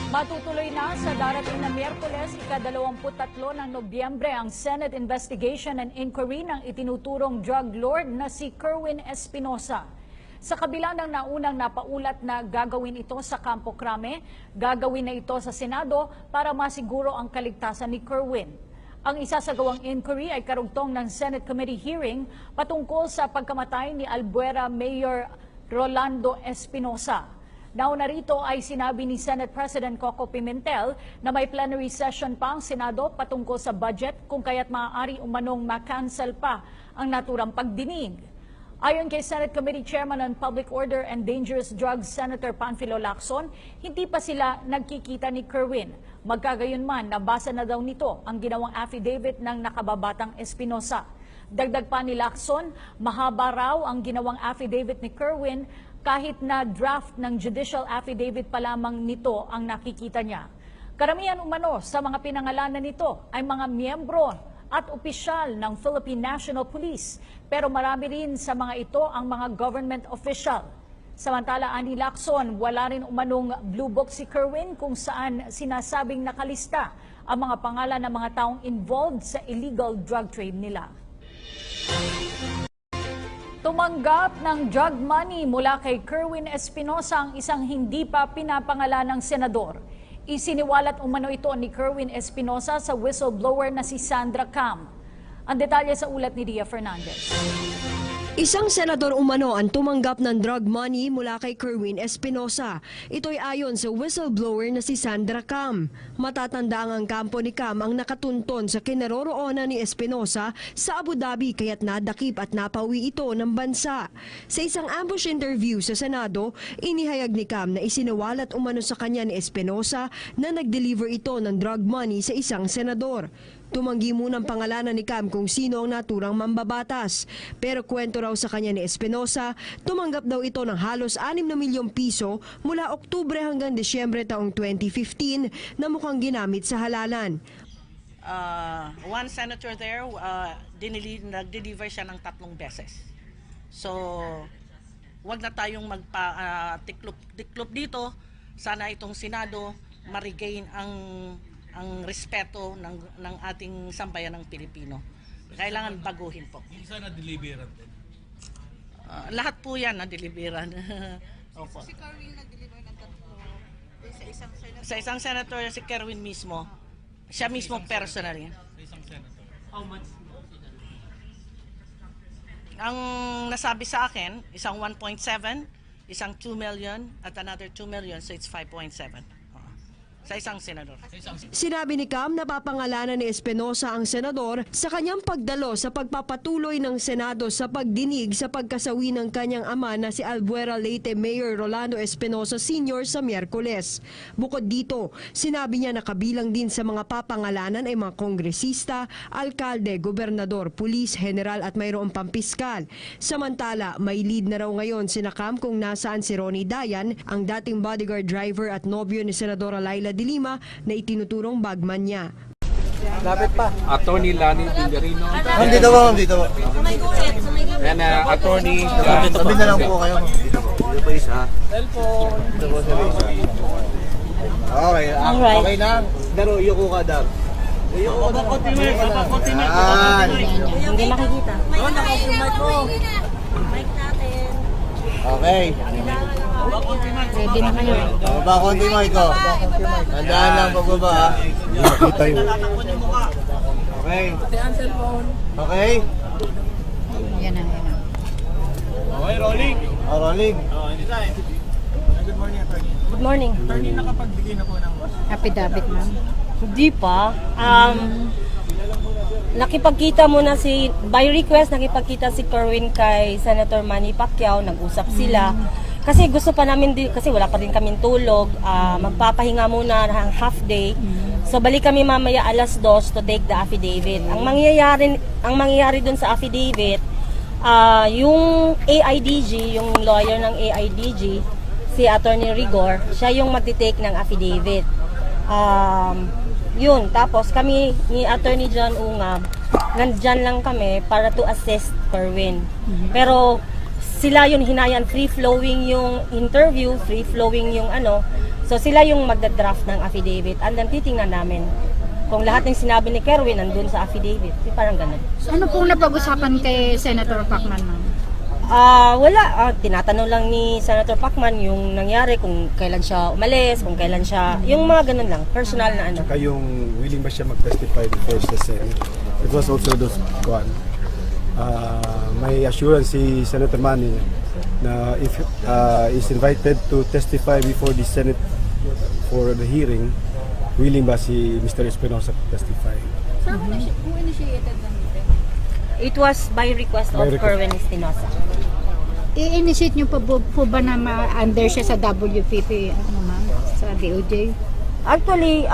Matutuloy na sa darating na Miyerkules, ika-23 ng Nobyembre ang Senate Investigation and Inquiry ng itinuturong drug lord na si Kerwin Espinosa. Sa kabila ng naunang napaulat na gagawin ito sa Campo Crame, gagawin na ito sa Senado para masiguro ang kaligtasan ni Kerwin. Ang isasagawang inquiry ay karugtong ng Senate Committee hearing patungkol sa pagkamatay ni Albuera Mayor Rolando Espinosa. Nauna rito ay sinabi ni Senate President Coco Pimentel na may plenary session pa ang Senado patungkol sa budget kung kaya't maaari umanong ma-cancel pa ang naturang pagdinig. Ayon kay Senate Committee Chairman on Public Order and Dangerous Drugs Senator Panfilo Lacson, hindi pa sila nagkikita ni Kerwin. Magkagayunman, nabasa na daw nito ang ginawang affidavit ng nakababatang Espinosa. Dagdag pa ni Lacson, mahaba raw ang ginawang affidavit ni Kerwin kahit na draft ng judicial affidavit pa lamang nito ang nakikita niya. Karamihan umano sa mga pinangalanan nito ay mga miyembro at opisyal ng Philippine National Police, pero marami rin sa mga ito ang mga government official. Samantala, ani Lacson, wala rin umanong blue book si Kerwin kung saan sinasabing nakalista ang mga pangalan ng mga taong involved sa illegal drug trade nila. Tumanggap ng drug money mula kay Kerwin Espinosa ang isang hindi pa pinapangalanang senador. Isiniwalat umano ito ni Kerwin Espinosa sa whistleblower na si Sandra Cam. Ang detalye sa ulat ni Dia Fernandez. Isang senador umano ang tumanggap ng drug money mula kay Kerwin Espinosa. Ito'y ayon sa whistleblower na si Sandra Cam. Matatanda ang kampo ni Cam ang nakatunton sa kinaroroonan ni Espinosa sa Abu Dhabi kaya't nadakip at napawi ito ng bansa. Sa isang ambush interview sa Senado, inihayag ni Cam na isinawalat umano sa kanya ni Espinosa na nag-deliver ito ng drug money sa isang senador. Tumanggi munang pangalanan ni Cam kung sino ang naturang mambabatas. Pero kwento raw sa kanya ni Espinosa, tumanggap daw ito ng halos 6 na milyong piso mula Oktubre hanggang Disyembre taong 2015 na mukhang ginamit sa halalan. One senator there, nag-deliver siya ng 3 beses. So, wag na tayong magpa-tiklop dito. Sana itong Senado ma-regain ang respeto ng ating sambayan ng Pilipino. Kailangan baguhin po. Minsan na-deliveran din? Lahat po yan na-deliveran. Opo. Si Kerwin nag-deliver ng 3 sa isang senator? Sa isang senator, si Kerwin mismo. Siya mismo personally. Sa isang senator? How much? Ang nasabi sa akin, isang 1.7, isang 2 million, at another 2 million, so it's 5.7. Sa isang senador. Sinabi ni Cam na papangalanan ni Espinosa ang senador sa kanyang pagdalo sa pagpapatuloy ng Senado sa pagdinig sa pagkasawi ng kanyang ama na si Albuera Leyte Mayor Rolando Espinosa Sr. sa Miyerkules. Bukod dito, sinabi niya na kabilang din sa mga papangalanan ay mga kongresista, alkalde, gobernador, pulis, general at mayroong pampiskal. Samantala, may lead na raw ngayon sina Cam kung nasaan si Ronnie Dayan, ang dating bodyguard driver at nobyo ni Senadora Laila de Lima na itinuturong bagman niya. Lapit pa. Attorney Lani Villarino. Dito ba? Dito ba? And Attorney... Sabi na lang po kayo. Dito po. Dito po isa. Cellphone. Dito po sa isa. Okay. Okay lang. Pero yuko ka daw. Yuko ka daw. Continue. Hindi makikita. Mic mo. Mic natin. Okay. Ready na kayo. Baba konti mo ito. Tandaan lang pagbaba ha. Nakita yun. Okay. Okay. Yan na. Okay, rolling. Rolling. Good morning, Attorney. Good morning. Attorney, nakapagbigay na po ng... Affidavit, ma'am. Hindi pa. Nakipagkita muna by request, nakipagkita si Kerwin kay Senator Manny Pacquiao, nag-usap sila. Kasi gusto pa namin, kasi wala pa rin kaming tulog, magpapahinga muna ng half day. So balik kami mamaya 2:00 to take the affidavit. Ang mangyayari dun sa affidavit, yung AIDG, yung lawyer ng AIDG, si Attorney Rigor, siya yung magti-take ng affidavit. Yun, tapos kami ni Attorney John Ungab, nandyan lang kami para to assist Kerwin. Pero sila yun hinayan, free-flowing yung interview, free-flowing yung ano. So sila yung magda-draft ng affidavit and then titingnan namin kung lahat ng sinabi ni Kerwin nandun sa affidavit. Parang ganun. Ano pong napag-usapan kay Senator Pacman, ma'am? Wala. Tinatanong lang ni Senator Pacman yung nangyari, kung kailan siya umalis, kung kailan siya, yung mga ganun lang, personal na ano. Saka yung willing ba siya mag-testify before the Senate. It was also those one. May assurance si Senator Manny na if is invited to testify before the Senate for the hearing, willing ba si Mr. Espinosa to testify. Sir, who initiated the meeting? It was by request of Kerwin Espinosa. I-initiate niyo po ba na ma-under siya sa WPP, ano ma'am, sa DOJ? Actually,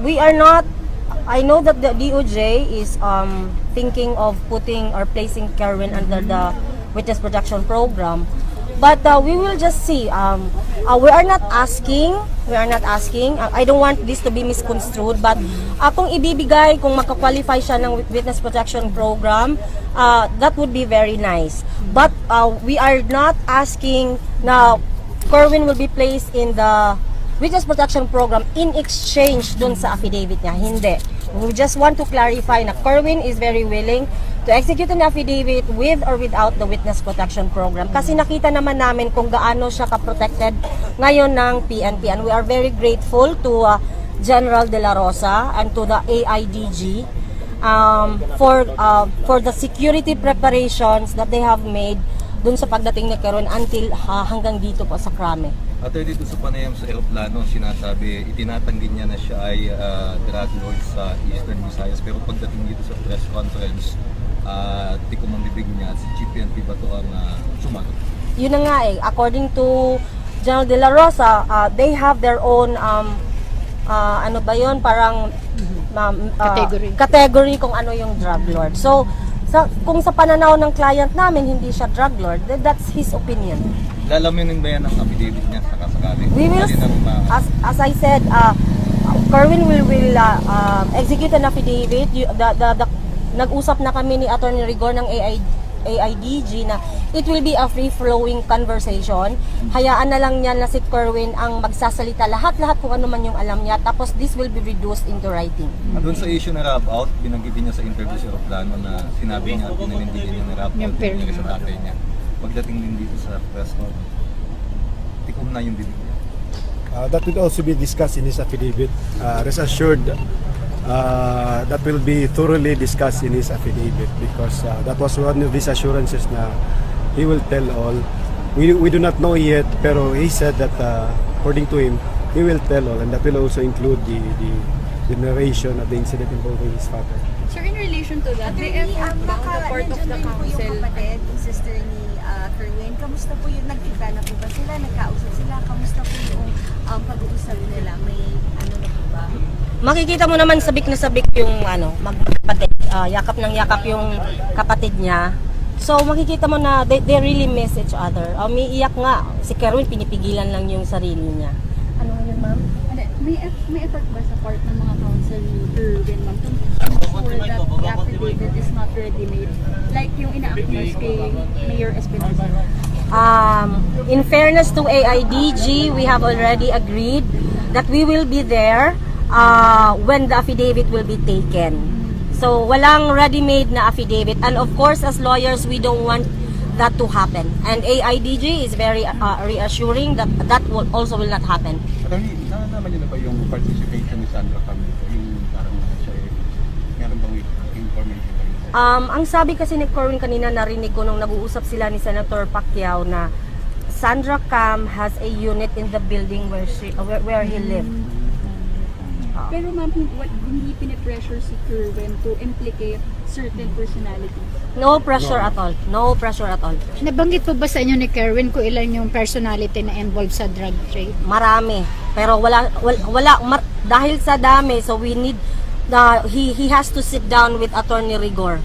we are not, I know that the DOJ is thinking of putting or placing Kerwin under the Witness Protection Program. But we will just see. We are not asking. I don't want this to be misconstrued. But kung ibibigay, kung makakwalify siya ng Witness Protection Program, that would be very nice. But we are not asking na Kerwin will be placed in the Witness Protection Program in exchange dun sa affidavit niya. Hindi. We just want to clarify na Kerwin is very willing to execute an affidavit with or without the Witness Protection Program. Kasi nakita naman namin kung gaano siya ka-protected ngayon ng PNP. And we are very grateful to General De La Rosa and to the AIDG for the security preparations that they have made dun sa pagdating ni Kerwin until hanggang dito po sa Krame. At dito sa panayam sa aeroplano, sinasabi, itinatanggi niya na siya ay drug lord sa Eastern Visayas. Pero pagdating dito sa press conference, di ko mambibig niya, si GPNP ba ito ang sumagot? Yun na nga according to General De La Rosa, they have their own, ano ba yun, parang category kung ano yung drug lord. So, kung sa pananaw ng client namin, hindi siya drug lord, that's his opinion. Lalaminin ba yan ang affidavit niya sa kasakali? We will, as I said, Kerwin will execute an affidavit. Nag-usap na kami ni Attorney Rigor ng AIDG na it will be a free-flowing conversation. Hayaan na lang niya na si Kerwin ang magsasalita lahat-lahat kung ano man yung alam niya. Tapos this will be reduced into writing. At doon sa issue na rub out, binanggit niya sa interview sa aeroplano na sinabi niya, pinanindigan niya na rub out niya sa tatay niya. Pagdating din dito sa press conference, tikom na yung bibig niya. That will also be discussed in his affidavit. Rest assured, that will be thoroughly discussed in his affidavit because that was one of his assurances na he will tell all. We do not know yet, pero he said that according to him, he will tell all, and that will also include the narration of the incident involving his father. Sir, in relation to that, may effort ba on the part of the council? Yung kapatid, yung sister ni Kerwin, kamusta po yung nagkita na po ba sila? Nagkausap sila? Kamusta po yung pag-uusap nila? May ano na po ba? Makikita mo naman sabik na sabik yung magkapatid, yakap ng yakap yung kapatid niya. So makikita mo na they really miss each other. Umiiyak nga, si Kerwin pinipigilan lang yung sarili niya. Ano yun, ma'am? May effort ba sa part ng mga council ni Kerwin, ma'am, to ensure that the affidavit is not ready made? Like yung ina-accuse kay Mayor Espinosa? In fairness to AIDG, we have already agreed that we will be there when the affidavit will be taken. So, walang ready-made na affidavit. And of course, as lawyers, we don't want that to happen. And AIDG is very reassuring that that will also will not happen. Attorney, naman yun na ba yung participation ni Sandra Camilo? Yung parang siya meron bang information ba yun? Ang sabi kasi ni Kerwin kanina, narinig ko nung nag-uusap sila ni Senator Pacquiao na Sandra Cam has a unit in the building where he lived. Pero ma'am, hindi pinipressure si Kerwin to implicate certain personalities? No pressure at all. No pressure at all. Nabanggit po ba sa inyo ni Kerwin kung ilan yung personality na involved sa drug trade? Marami. Pero dahil sa dami, so we need he has to sit down with Attorney Rigor.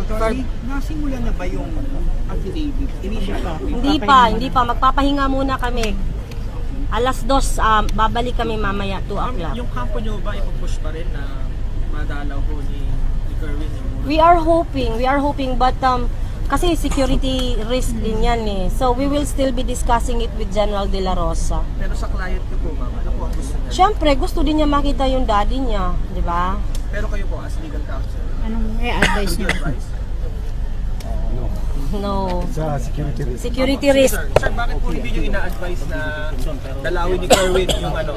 Attorney, nasimula na ba yung affidavit? Initial copy? Hindi pa. Magpapahinga muna kami. Alas 2, babalik kami mamaya 2 o'clock. Yung kampo nyo ba ipupush pa rin na madalaw po ni Kerwin yung We are hoping but kasi security risk din yan eh. So we will still be discussing it with General De La Rosa. Pero sa client ko po, ma'am, ano po ang gusto niya? Siyempre, gusto din niya makita yung daddy niya, di ba? Pero kayo po as legal counsel, Anong i-advise niyo? advice? No. Sa security risk. Security risk. Sir, bakit po hindi nyo ina-advise na dalawin ni Kerwin yung ano?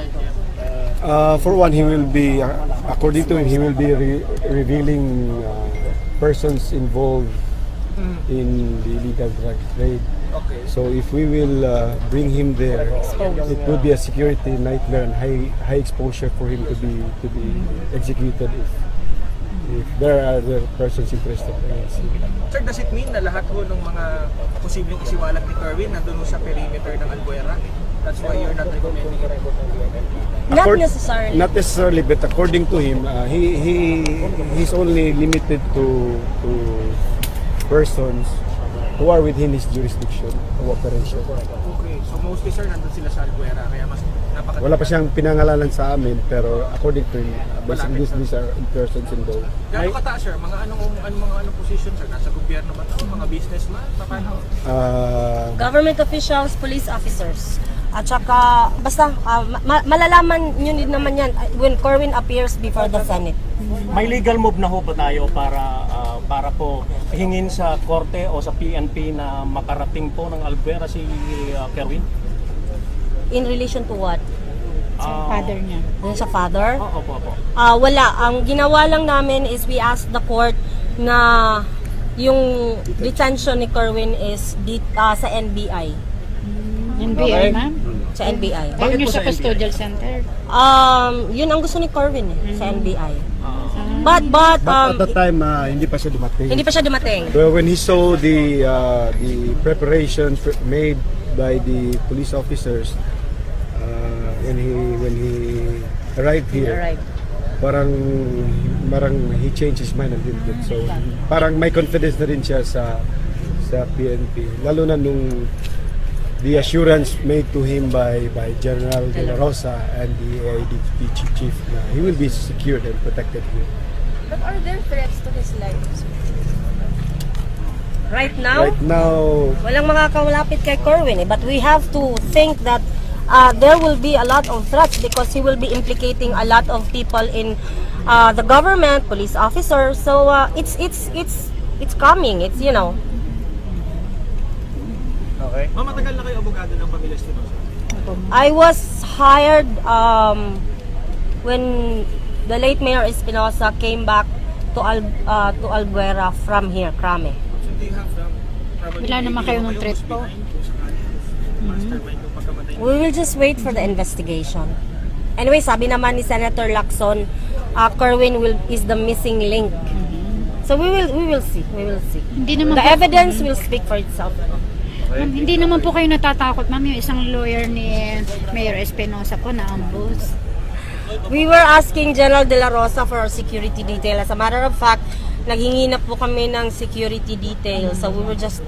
For one, he will be, according to him, he will be revealing persons involved in the illegal drug trade. Okay. So if we will bring him there, it would be a security nightmare and high exposure for him to be executed if there are other persons interested. Sir, does it mean na lahat po ng mga posibleng isiwalat ni Kerwin nandun sa perimeter ng Albuera? That's why you're not recommending it? Not necessarily. Not necessarily, but according to him, he's only limited to persons who are within his jurisdiction of operation. Okay, so mostly sir, nandun sila sa Albuera, kaya mas napaka... Wala pa siyang pinangalanan sa amin, pero according to him, basically these are persons involved. Gano'ng kataas sir? Anong position sir? Nasa gobyerno ba ito? Mga businessman? Paano? Government officials, police officers. At saka, basta, malalaman nyo din naman yan when Kerwin appears before the Senate. May legal move na ho ba tayo para po hingin sa korte o sa PNP na makarating po ng Albuera si Kerwin? In relation to what? Sa father niya. Sa father? Opo. Wala. Ang ginawa lang namin is we asked the court na yung detention ni Kerwin is sa NBI. NBI, ma'am? Sa NBI. Ayun yung sa custodial center. Yun ang gusto ni Kerwin sa NBI. But at that time, hindi pa siya dumating. Hindi pa siya dumating. Well, when he saw the preparations made by the police officers, when he arrived here, parang he changed his mind a little bit. So parang may confidence na rin siya sa PNP, lalo na nung the assurance made to him by General De La Rosa and the AIDG chief na he will be secured and protected here. But are there threats to his life? Right now, walang makakawalapit kay Kerwin but we have to think that there will be a lot of threats because he will be implicating a lot of people in the government, police officers. So it's coming. It's Okay. Ma'am, matagal na kayo abogado ng pamilya Espinosa? I was hired when the late Mayor Espinosa came back to Albuera from here, Crame. So do you have probably... Wala naman kayo ng threat po? Mastermind ng pagkamatay? We will just wait for the investigation. Anyway, sabi naman ni Senator Lacson, Kerwin is the missing link. So we will see. Hindi naman The evidence will speak for itself. Ma'am, hindi naman po kayo natatakot, ma'am, yung isang lawyer ni Mayor Espinosa po na ambush. We were asking General De La Rosa for our security detail. As a matter of fact, naghingi na po kami ng security details. So we were just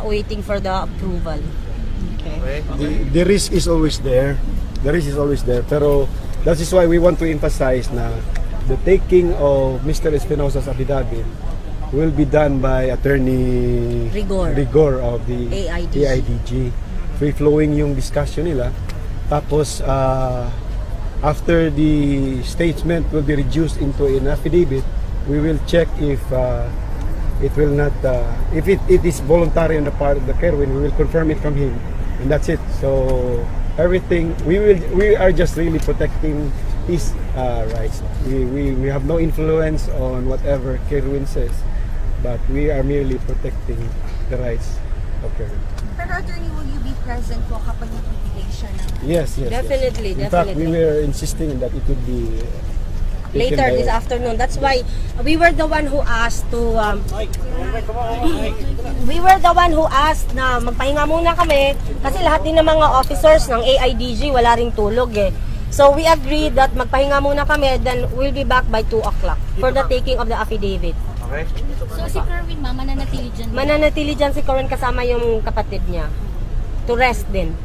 waiting for the approval. Okay. The risk is always there. Pero that is why we want to emphasize na the taking of Mr. Espinosa's affidavit will be done by Attorney Rigor of the AIDG. Free-flowing yung discussion nila. Tapos, after the statement will be reduced into an affidavit, we will check if it will not, if it is voluntary on the part of the Kerwin, we will confirm it from him. And that's it. So, everything, we are just really protecting his rights. We have no influence on whatever Kerwin says. But we are merely protecting the rights of Kerwin. Pero attorney, will you be present po kapag nagbibigay siya ng... Yes. Definitely. In fact, we were insisting that it would be later this afternoon. That's why we were the one who asked na magpahinga muna kami kasi lahat din ng mga officers ng AIDG wala ring tulog eh. So we agreed that magpahinga muna kami, then we'll be back by 2 o'clock for the taking of the affidavit. Okay. So si Kerwin, mananatili dyan? Mananatili dyan si Kerwin kasama yung kapatid niya. To rest din.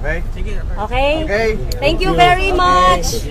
Okay? Sige. Okay? Okay. Thank you very much.